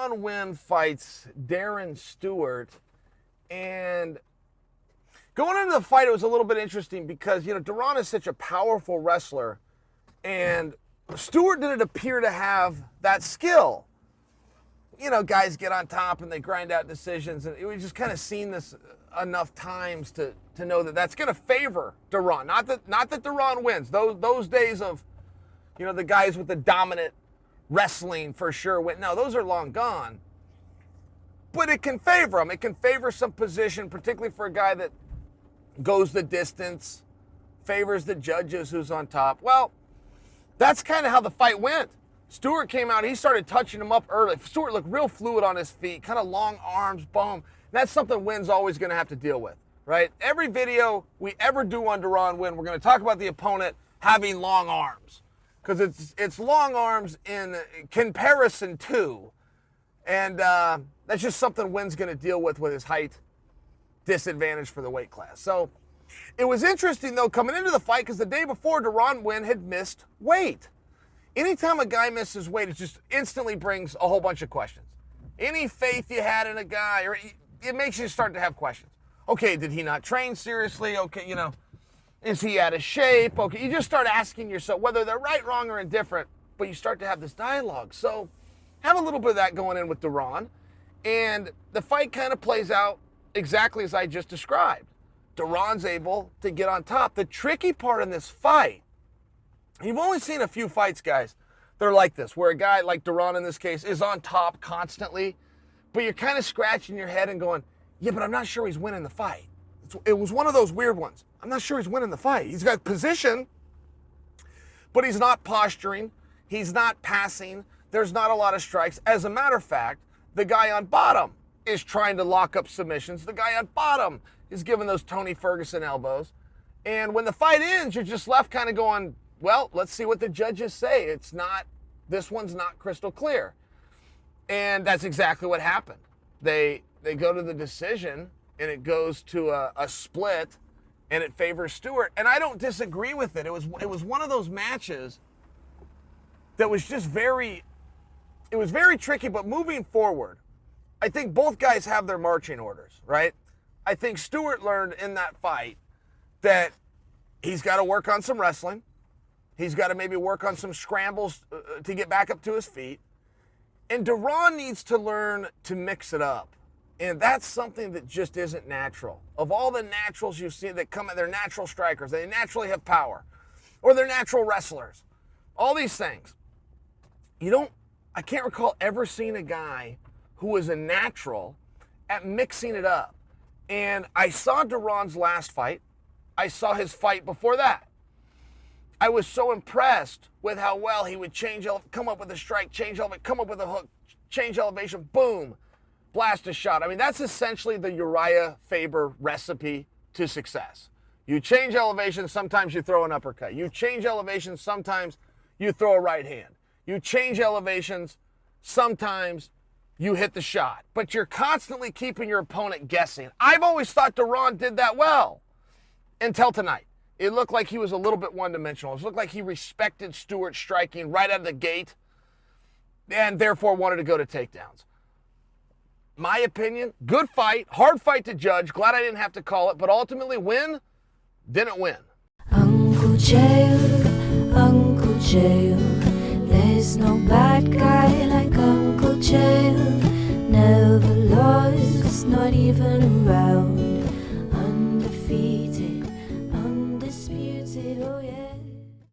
Deron Winn fights Darren Stewart, and going into the fight, it was a little bit interesting because, Deron is such a powerful wrestler, and Stewart didn't appear to have that skill. Guys get on top and they grind out decisions, and we've just kind of seen this enough times to know that that's going to favor Deron. Not that Deron wins. Those days of, the guys with the dominant wrestling for sure win. No, those are long gone. But it can favor him. It can favor some position, particularly for a guy that goes the distance, favors the judges who's on top. Well, that's kind of how the fight went. Stewart came out, he started touching him up early. Stewart looked real fluid on his feet, kind of long arms, boom. That's something Winn's always going to have to deal with, right? Every video we ever do on Deron Winn, we're going to talk about the opponent having long arms, because it's long arms in comparison to, and that's just something Winn's going to deal with his height disadvantage for the weight class. So it was interesting, though, coming into the fight, because the day before, Deron Winn had missed weight. Anytime a guy misses weight, it just instantly brings a whole bunch of questions. Any faith you had in a guy, or it makes you start to have questions. Okay, did he not train seriously? Okay, is he out of shape? Okay, you just start asking yourself whether they're right, wrong, or indifferent, but you start to have this dialogue. So have a little bit of that going in with Deron, and the fight kind of plays out exactly as I just described. Deron's able to get on top. The tricky part in this fight, you've only seen a few fights, guys, they're like this, where a guy like Deron in this case is on top constantly, but you're kind of scratching your head and going, yeah, but I'm not sure he's winning the fight. It was one of those weird ones. I'm not sure he's winning the fight. He's got position, but he's not posturing. He's not passing. There's not a lot of strikes. As a matter of fact, the guy on bottom is trying to lock up submissions. The guy on bottom is giving those Tony Ferguson elbows. And when the fight ends, you're just left kind of going, well, let's see what the judges say. This one's not crystal clear. And that's exactly what happened. They go to the decision, and it goes to a split, and it favors Stewart. And I don't disagree with it. It was one of those matches that was just very tricky. But moving forward, I think both guys have their marching orders, right? I think Stewart learned in that fight that he's got to work on some wrestling. He's got to maybe work on some scrambles to get back up to his feet. And Deron needs to learn to mix it up. And that's something that just isn't natural. Of all the naturals you see that they're natural strikers. They naturally have power. Or they're natural wrestlers. All these things. I can't recall ever seeing a guy who was a natural at mixing it up. And I saw Deron's last fight. I saw his fight before that. I was so impressed with how well he would come up with a strike, change elevation, come up with a hook, change elevation, boom, blast a shot. I mean, that's essentially the Uriah Faber recipe to success. You change elevation, sometimes you throw an uppercut. You change elevations, sometimes you throw a right hand. You change elevations, sometimes you hit the shot. But you're constantly keeping your opponent guessing. I've always thought Deron did that well until tonight. It looked like he was a little bit one-dimensional. It looked like he respected Stewart striking right out of the gate and therefore wanted to go to takedowns. My opinion, good fight, hard fight to judge. Glad I didn't have to call it, but ultimately Winn didn't win. Uncle Chael, there's no bad guy like Uncle Chael. Never lost, not even around.